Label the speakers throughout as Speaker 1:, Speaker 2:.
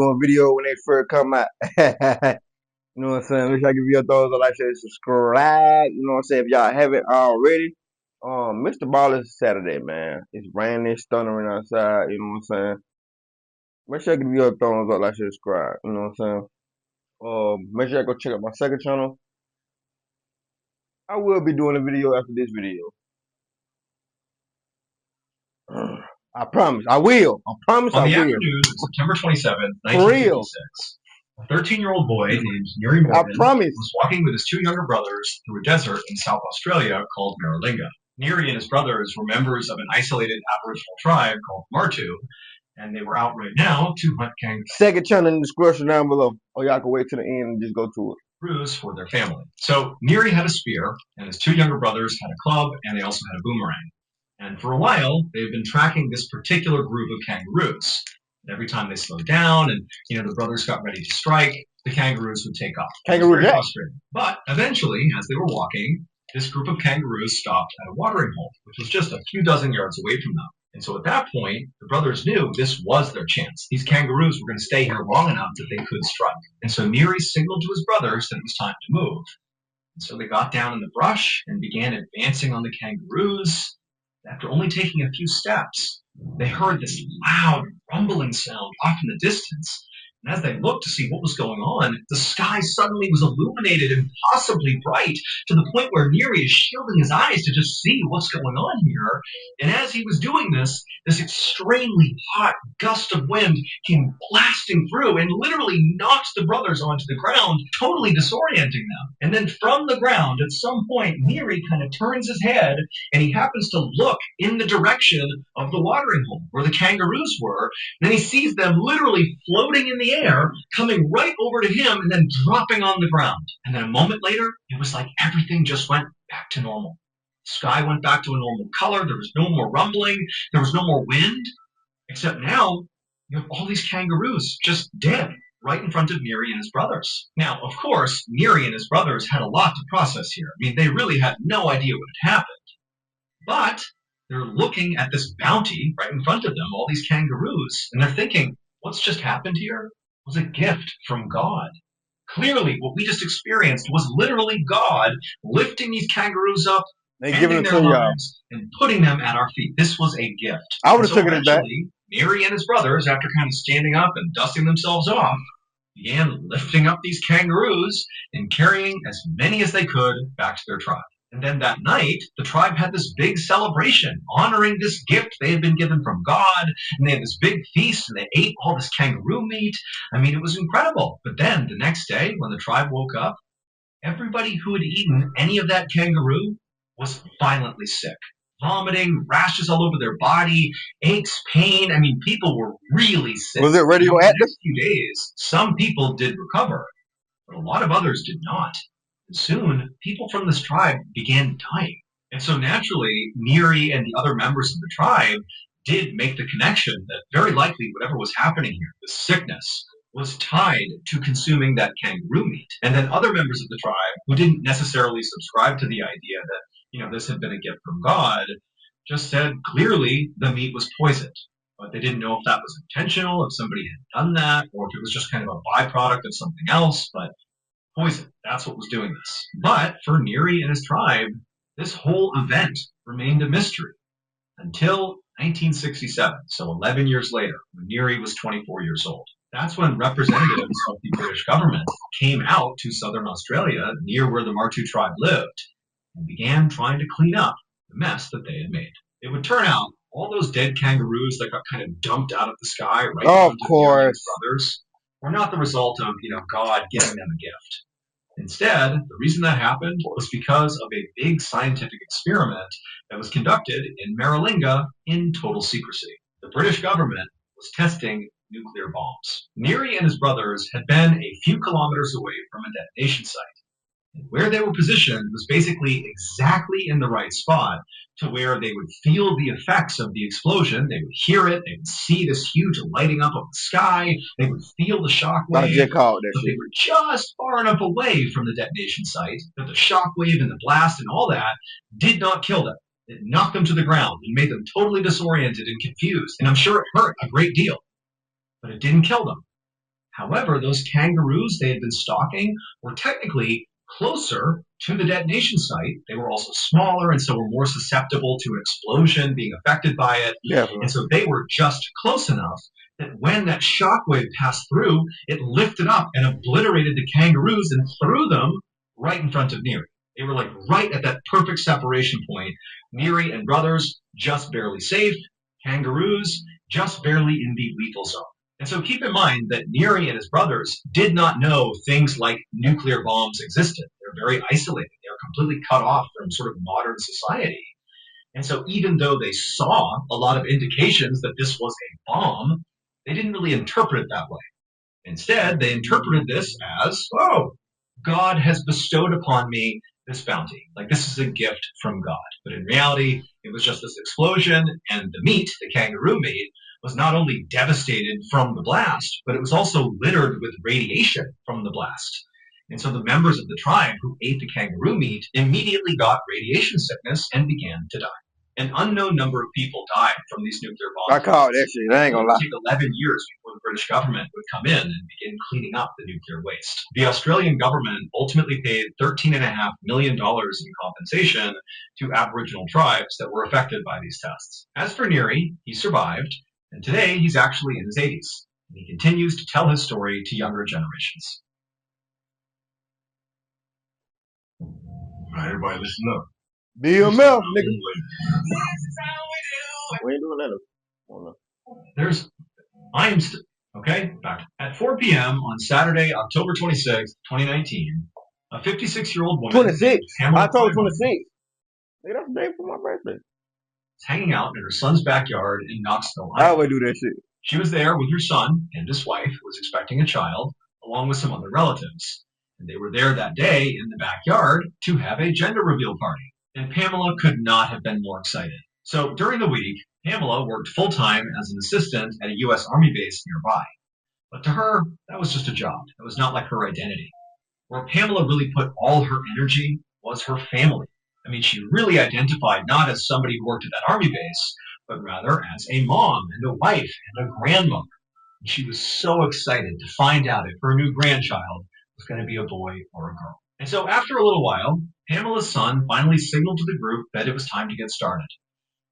Speaker 1: doing video when they first come out. You know what I'm saying? Make sure I give you a thumbs up, like, share, subscribe. You know what I'm saying? If y'all haven't already, Mr. Ballen Saturday, man. It's raining, it's thundering outside. You know what I'm saying? Make sure I give you a thumbs up, like, share, subscribe. You know what I'm saying? Make sure I go check out my second channel. I will be doing a video after this video. I promise. I will. I promise I
Speaker 2: On the
Speaker 1: will.
Speaker 2: afternoon of September 27th,
Speaker 1: For real.
Speaker 2: 1956, a 13-year-old boy named Neary Morgan
Speaker 1: promise.
Speaker 2: was walking with his two younger brothers through a desert in South Australia called Maralinga. Neary and his brothers were members of an isolated Aboriginal tribe called Martu, and they were out right now to hunt kangaroos.
Speaker 1: Second channel in the description down below. Or y'all can wait till the end and just go to it.
Speaker 2: For their family. So Neary had a spear, and his two younger brothers had a club, and they also had a boomerang. And for a while, they've been tracking this particular group of kangaroos. And every time they slowed down and, the brothers got ready to strike, the kangaroos would take off.
Speaker 1: Kangaroo Jack.
Speaker 2: But eventually, as they were walking, this group of kangaroos stopped at a watering hole, which was just a few dozen yards away from them. And so at that point, the brothers knew this was their chance. These kangaroos were going to stay here long enough that they could strike. And so Neary signaled to his brothers that it was time to move. And so they got down in the brush and began advancing on the kangaroos. After only taking a few steps, they heard this loud rumbling sound off in the distance. And as they looked to see what was going on, the sky suddenly was illuminated impossibly bright, to the point where Neary is shielding his eyes to just see what's going on here. And as he was doing this extremely hot gust of wind came blasting through and literally knocked the brothers onto the ground, totally disorienting them. And then from the ground, at some point, Neary kind of turns his head, and he happens to look in the direction of the watering hole where the kangaroos were. And then he sees them literally floating in the air, coming right over to him and then dropping on the ground. And then a moment later, it was like everything just went back to normal. The sky went back to a normal color. There was no more rumbling. There was no more wind. Except now, you have all these kangaroos just dead right in front of Neary and his brothers. Now, of course, Neary and his brothers had a lot to process here. I mean, they really had no idea what had happened. But they're looking at this bounty right in front of them, all these kangaroos, and they're thinking, what's just happened here was a gift from God. Clearly, what we just experienced was literally God lifting these kangaroos up, bending their lives, and putting them at our feet. This was a gift.
Speaker 1: I would have taken it back.
Speaker 2: Neary and his brothers, after kind of standing up and dusting themselves off, began lifting up these kangaroos and carrying as many as they could back to their tribe. And then that night, the tribe had this big celebration honoring this gift they had been given from God. And they had this big feast, and they ate all this kangaroo meat. I mean, it was incredible. But then the next day, when the tribe woke up, everybody who had eaten any of that kangaroo was violently sick. Vomiting, rashes all over their body, aches, pain. I mean, people were really sick.
Speaker 1: Was it radioactive?
Speaker 2: In the next few days, some people did recover, but a lot of others did not. And soon, people from this tribe began dying. And so naturally, Neary and the other members of the tribe did make the connection that very likely whatever was happening here, the sickness, was tied to consuming that kangaroo meat. And then other members of the tribe who didn't necessarily subscribe to the idea that, this had been a gift from God, just said clearly the meat was poisoned. But they didn't know if that was intentional, if somebody had done that, or if it was just kind of a byproduct of something else. But poison, that's what was doing this. But for Neary and his tribe, this whole event remained a mystery until 1967, so 11 years later, when Neary was 24 years old. That's when representatives of the British government came out to southern Australia, near where the Martu tribe lived, and began trying to clean up the mess that they had made. It would turn out all those dead kangaroos that got kind of dumped out of the sky right in front of Neary and his brothers were not the result of, God giving them a gift. Instead, the reason that happened was because of a big scientific experiment that was conducted in Maralinga in total secrecy. The British government was testing nuclear bombs. Neary and his brothers had been a few kilometers away from a detonation site. And where they were positioned was basically exactly in the right spot to where they would feel the effects of the explosion. They would hear it. They would see this huge lighting up of the sky. They would feel the shock wave. But they were just far enough away from the detonation site that the shock wave and the blast and all that did not kill them. It knocked them to the ground and made them totally disoriented and confused. And I'm sure it hurt a great deal, but it didn't kill them. However, those kangaroos they had been stalking were technically closer to the detonation site. They were also smaller and so were more susceptible to an explosion being affected by it.
Speaker 1: Definitely.
Speaker 2: And so they were just close enough that when that shockwave passed through, it lifted up and obliterated the kangaroos and threw them right in front of Neri. They were like right at that perfect separation point. Neri and brothers just barely safe, kangaroos just barely in the lethal zone. And so keep in mind that Neri and his brothers did not know things like nuclear bombs existed. They're very isolated. They're completely cut off from sort of modern society. And so even though they saw a lot of indications that this was a bomb, they didn't really interpret it that way. Instead, they interpreted this as, oh, God has bestowed upon me this bounty. Like this is a gift from God. But in reality, it was just this explosion, and the meat, the kangaroo meat, was not only devastated from the blast, but it was also littered with radiation from the blast. And so the members of the tribe who ate the kangaroo meat immediately got radiation sickness and began to die. An unknown number of people died from these nuclear bombs.
Speaker 1: I called that shit. I ain't gonna
Speaker 2: It would
Speaker 1: lie.
Speaker 2: take 11 years before the British government would come in and begin cleaning up the nuclear waste. The Australian government ultimately paid $13.5 million in compensation to Aboriginal tribes that were affected by these tests. As for Neri, he survived, and today he's actually in his 80s. And he continues to tell his story to younger generations.
Speaker 3: All right, everybody listen up.
Speaker 1: BMF, nigga. We ain't doing that. Oh, no.
Speaker 2: Okay, back. At 4 p.m. on Saturday, October 26, 2019, a 56-year-old woman
Speaker 1: 26.
Speaker 2: Pamela
Speaker 1: I told
Speaker 2: Clyburn
Speaker 1: 26. Nigga, that's the day for my birthday.
Speaker 2: was hanging out in her son's backyard in Knoxville,
Speaker 1: I
Speaker 2: Iowa.
Speaker 1: always do that shit.
Speaker 2: She was there with her son and his wife, who was expecting a child, along with some other relatives. And they were there that day in the backyard to have a gender reveal party. And Pamela could not have been more excited. So during the week, Pamela worked full-time as an assistant at a U.S. Army base nearby. But to her, that was just a job. It was not like her identity. Where Pamela really put all her energy was her family. I mean, she really identified not as somebody who worked at that Army base, but rather as a mom and a wife and a grandmother. And she was so excited to find out if her new grandchild was going to be a boy or a girl. And so after a little while, Pamela's son finally signaled to the group that it was time to get started.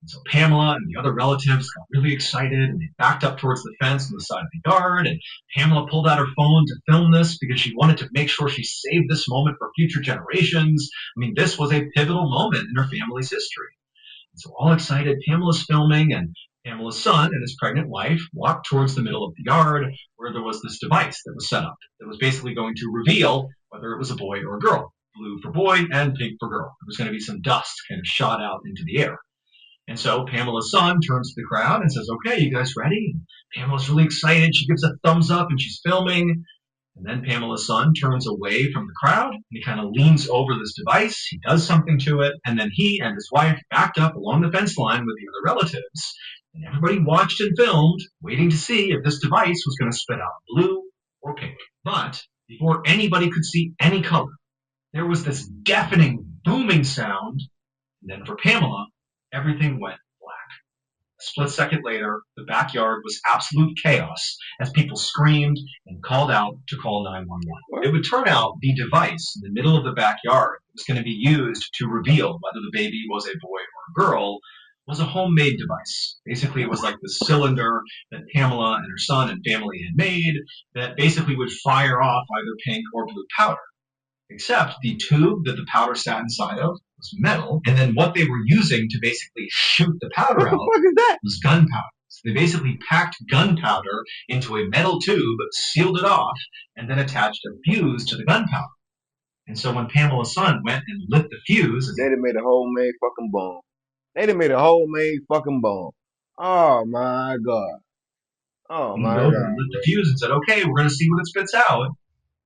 Speaker 2: And so Pamela and the other relatives got really excited and they backed up towards the fence on the side of the yard. And Pamela pulled out her phone to film this because she wanted to make sure she saved this moment for future generations. I mean, this was a pivotal moment in her family's history. And so all excited, Pamela's filming, and Pamela's son and his pregnant wife walked towards the middle of the yard where there was this device that was set up that was basically going to reveal whether it was a boy or a girl. Blue for boy and pink for girl. There was going to be some dust kind of shot out into the air. And so Pamela's son turns to the crowd and says, okay, you guys ready? And Pamela's really excited. She gives a thumbs up and she's filming. And then Pamela's son turns away from the crowd and he kind of leans over this device. He does something to it. And then he and his wife backed up along the fence line with the other relatives. And everybody watched and filmed, waiting to see if this device was going to spit out blue or pink. But before anybody could see any color, there was this deafening, booming sound. And then for Pamela, everything went black. A split second later, the backyard was absolute chaos as people screamed and called out to call 911. It would turn out the device in the middle of the backyard that was going to be used to reveal whether the baby was a boy or a girl was a homemade device. Basically, it was like the cylinder that Pamela and her son and family had made that basically would fire off either pink or blue powder. Except the tube that the powder sat inside of was metal, and then what they were using to basically shoot the powder out was gunpowder. So they basically packed gunpowder into a metal tube, sealed it off, and then attached a fuse to the gunpowder. And so when Pamela's son went and lit the fuse,
Speaker 1: They done made a homemade fucking bomb. They done made a homemade fucking bomb. Oh my god. Oh my god.
Speaker 2: Lit the fuse and said, okay, we're going to see what it spits out.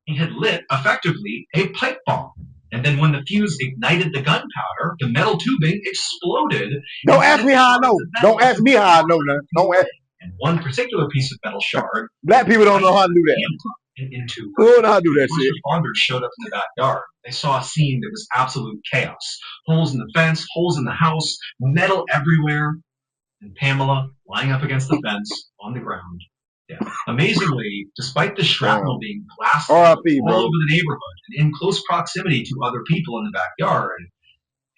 Speaker 2: He had lit, effectively, a pipe bomb. And then when the fuse ignited the gunpowder, the metal tubing exploded.
Speaker 1: Don't ask me how I know. Don't ask me how I know that. Don't ask.
Speaker 2: And one particular piece of metal shard.
Speaker 1: Black people don't know how to do that. Who don't know how to do that shit?
Speaker 2: Responders showed up in the backyard. They saw a scene that was absolute chaos. Holes in the fence, holes in the house, metal everywhere. And Pamela lying up against the fence on the ground, Amazingly, despite the shrapnel being blasted
Speaker 1: R.I.P.,
Speaker 2: all
Speaker 1: bro.
Speaker 2: over the neighborhood and in close proximity to other people in the backyard,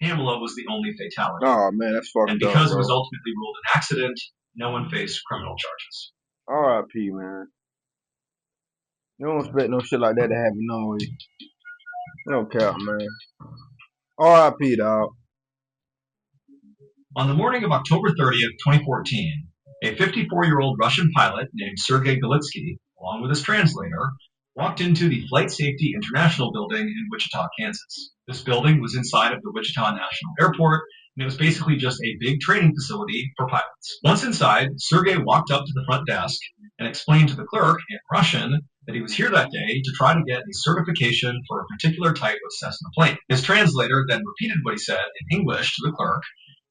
Speaker 2: Pamela was the only fatality.
Speaker 1: Oh, man, that's fucked
Speaker 2: And
Speaker 1: up,
Speaker 2: because it
Speaker 1: bro.
Speaker 2: was ultimately ruled an accident, no one faced criminal charges.
Speaker 1: R.I.P., man. You don't expect no shit like that to happen, no way. No cap, man. R.I.P., dog.
Speaker 2: On the morning of October 30th, 2014, a 54-year-old Russian pilot named Sergei Galitsky, along with his translator, walked into the Flight Safety International building in Wichita, Kansas. This building was inside of the Wichita National Airport, and it was basically just a big training facility for pilots. Once inside, Sergei walked up to the front desk and explained to the clerk in Russian that he was here that day to try to get a certification for a particular type of Cessna plane. His translator then repeated what he said in English to the clerk,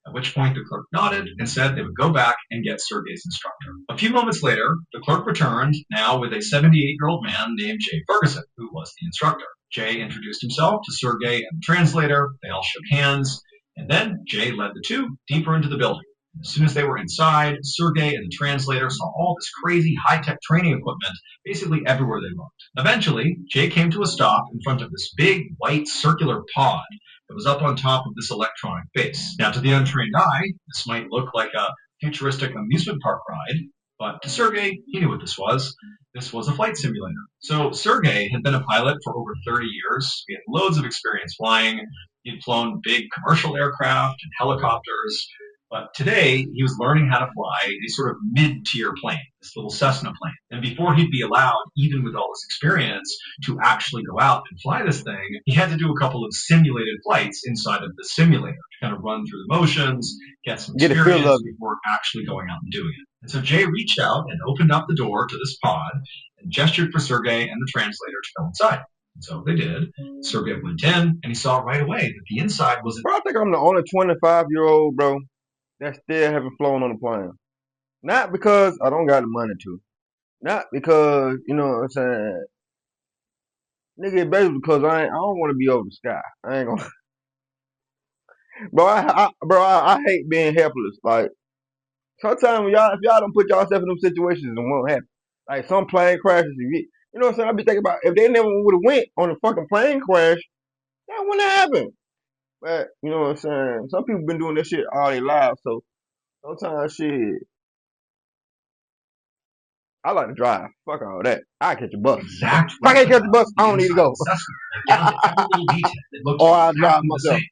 Speaker 2: at which point the clerk nodded and said they would go back and get Sergei's instructor. A few moments later, the clerk returned, now with a 78-year-old man named Jay Ferguson, who was the instructor. Jay introduced himself to Sergei and the translator. They all shook hands, and then Jay led the two deeper into the building. As soon as they were inside, Sergei and the translator saw all this crazy high-tech training equipment basically everywhere they looked. Eventually, Jay came to a stop in front of this big, white, circular pod that was up on top of this electronic base. Now, to the untrained eye, this might look like a futuristic amusement park ride, but to Sergei, he knew what this was. This was a flight simulator. So Sergei had been a pilot for over 30 years. He had loads of experience flying. He'd flown big commercial aircraft and helicopters. But today, he was learning how to fly a sort of mid-tier plane, this little Cessna plane. And before he'd be allowed, even with all this experience, to actually go out and fly this thing, he had to do a couple of simulated flights inside of the simulator to kind of run through the motions, get some experience before actually going out and doing it. And so Jay reached out and opened up the door to this pod and gestured for Sergei and the translator to go inside. And so they did. Sergei went in, and he saw right away that the inside was...
Speaker 1: Bro, I think I'm the only 25-year-old, bro, that still haven't flown on a plane. Not because I don't got the money to. Not because, you know what I'm saying, nigga, basically because I don't want to be over the sky. I ain't gonna... Bro, I hate being helpless. Like, sometimes if y'all don't put yourself in them situations, it won't happen. Like, some plane crashes, you know what I'm saying? I be thinking about, if they never would have went on a fucking plane crash, that wouldn't happen. But, you know what I'm saying? Some people been doing this shit all their lives, so sometimes shit, I like to drive. Fuck all that. I catch a bus.
Speaker 2: Exact
Speaker 1: if I can't catch a bus, I don't need to go.
Speaker 2: Down to every little detail. It looked
Speaker 1: or I drive
Speaker 2: exactly the
Speaker 1: myself.
Speaker 2: same.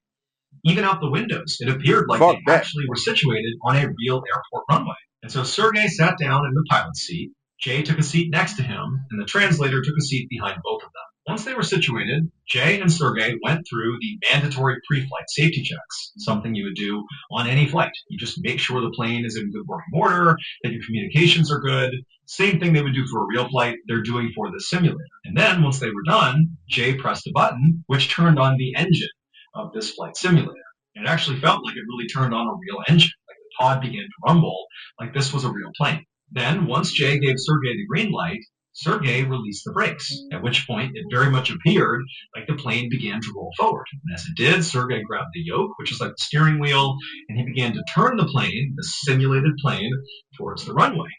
Speaker 2: Even out the windows, it appeared like
Speaker 1: Fuck
Speaker 2: they
Speaker 1: that.
Speaker 2: actually were situated on a real airport runway. And so Sergei sat down in the pilot's seat, Jay took a seat next to him, and the translator took a seat behind both of them. Once they were situated, Jay and Sergei went through the mandatory pre-flight safety checks, something you would do on any flight. You just make sure the plane is in good working order, that your communications are good. Same thing they would do for a real flight, they're doing for the simulator. And then once they were done, Jay pressed a button, which turned on the engine of this flight simulator. And it actually felt like it really turned on a real engine. Like the pod began to rumble, like this was a real plane. Then, once Jay gave Sergei the green light, Sergei released the brakes, at which point it very much appeared like the plane began to roll forward. And as it did, Sergei grabbed the yoke, which is like the steering wheel, and he began to turn the plane, the simulated plane, towards the runway.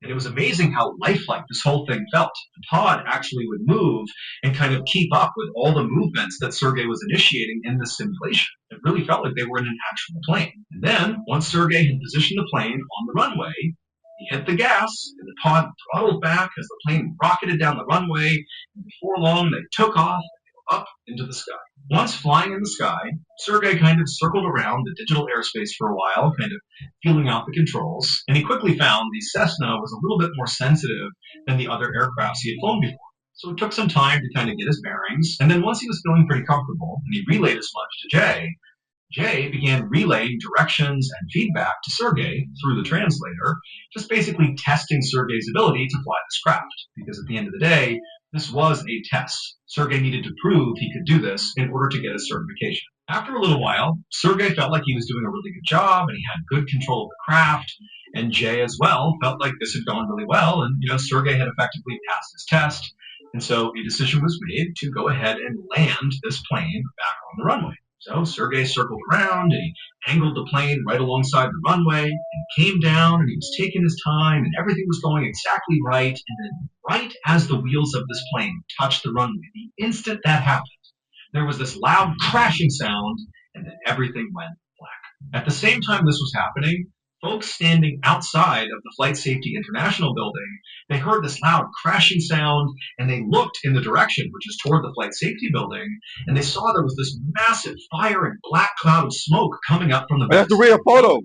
Speaker 2: And it was amazing how lifelike this whole thing felt. The pod actually would move and kind of keep up with all the movements that Sergei was initiating in the simulation. It really felt like they were in an actual plane. And then, once Sergei had positioned the plane on the runway, he hit the gas, and the pod throttled back as the plane rocketed down the runway, and before long they took off and up into the sky. Once flying in the sky, Sergei kind of circled around the digital airspace for a while, kind of feeling out the controls, and he quickly found the Cessna was a little bit more sensitive than the other aircrafts he had flown before. So it took some time to kind of get his bearings, and then once he was feeling pretty comfortable, and he relayed as much to Jay, Jay began relaying directions and feedback to Sergei through the translator, just basically testing Sergei's ability to fly this craft. Because at the end of the day, this was a test. Sergei needed to prove he could do this in order to get his certification. After a little while, Sergei felt like he was doing a really good job and he had good control of the craft. And Jay as well felt like this had gone really well, and Sergei had effectively passed his test. And so a decision was made to go ahead and land this plane back on the runway. So Sergei circled around and he angled the plane right alongside the runway and came down and he was taking his time and everything was going exactly right. And then right as the wheels of this plane touched the runway, the instant that happened, there was this loud crashing sound and then everything went black. At the same time this was happening, folks standing outside of the Flight Safety International building, they heard this loud crashing sound and they looked in the direction, which is toward the Flight Safety building, and they saw there was this massive fire and black cloud of smoke coming up from the
Speaker 1: That's the real photo.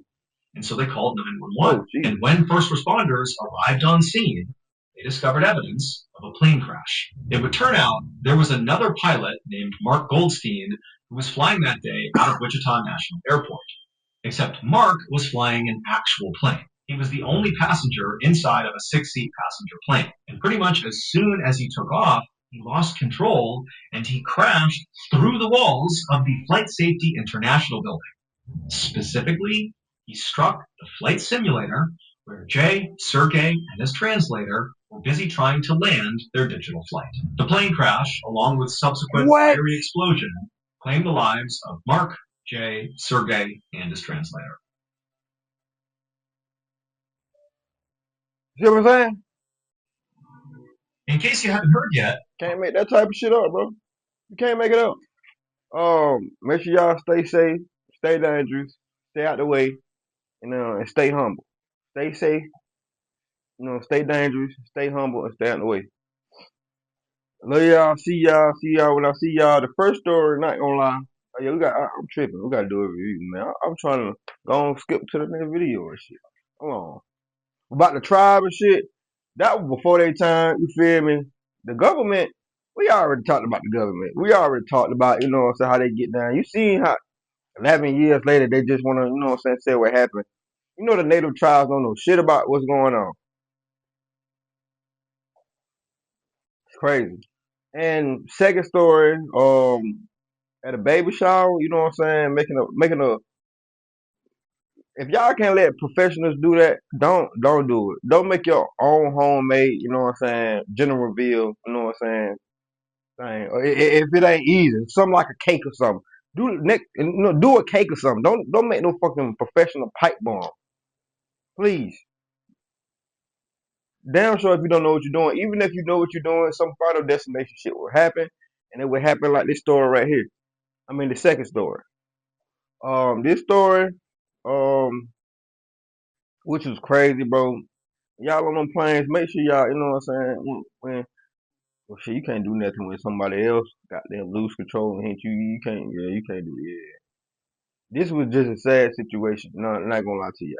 Speaker 2: and so they called 911.
Speaker 1: Oh,
Speaker 2: and when first responders arrived on scene, they discovered evidence of a plane crash. It would turn out there was another pilot named Mark Goldstein who was flying that day out of Wichita National Airport. Except Mark was flying an actual plane. He was the only passenger inside of a 6-seat passenger plane. And pretty much as soon as he took off, he lost control and he crashed through the walls of the Flight Safety International building. Specifically, he struck the flight simulator where Jay, Sergey, and his translator were busy trying to land their digital flight. The plane crash, along with subsequent fiery explosion, claimed the lives of Mark, Jay, Sergey, and his translator.
Speaker 1: See what I'm saying?
Speaker 2: In case you haven't heard yet,
Speaker 1: Can't make that type of shit up, bro. You can't make it up. Make sure y'all stay safe, stay dangerous, stay out the way, and stay humble. Stay safe, stay dangerous, stay humble, and stay out the way. Love y'all. See y'all when I see y'all. The first story, not gonna lie. Oh, yeah, I'm tripping. We gotta do a review, man. I'm trying to go and skip to the next video and shit. Hold on. About the tribe and shit. That was before their time. You feel me? The government. We already talked about the government. We already talked about, how they get down. You seen how 11 years later they just want to, say what happened. The native tribes don't know shit about what's going on. It's crazy. And second story, at a baby shower, you know what I'm saying, making a if y'all can't let professionals do that, don't do it. Don't make your own homemade, you know what I'm saying, gender reveal, you know what I'm saying. If it ain't easy, something like a cake or something. Do a cake or something. Don't make no fucking professional pipe bomb. Please. Damn sure if you don't know what you're doing, even if you know what you're doing, some final destination shit will happen, and it will happen like this story right here. I mean the second story. This story, um, which is crazy, bro. Y'all on them planes, make sure y'all, you know what I'm saying, well, shit, you can't do nothing when somebody else got them lose control and hit you. You can't do it. Yeah. This was just a sad situation. No, not gonna lie to y'all.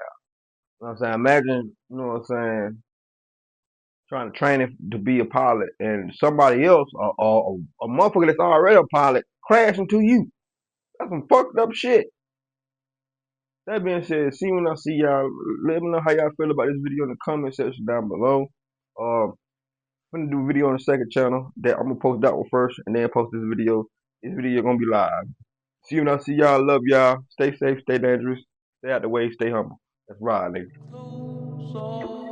Speaker 1: You know what I'm saying? Imagine, you know what I'm saying, trying to train it to be a pilot and somebody else, or a motherfucker that's already a pilot, crash into you. That's some fucked up shit. That being said, see when I see y'all, let me know how y'all feel about this video in the comment section down below. I'm gonna do a video on the second channel that I'm gonna post that one first and then post this video. This video gonna be live. See when I see y'all, love y'all. Stay safe, stay dangerous, stay out the way, stay humble. That's right, nigga.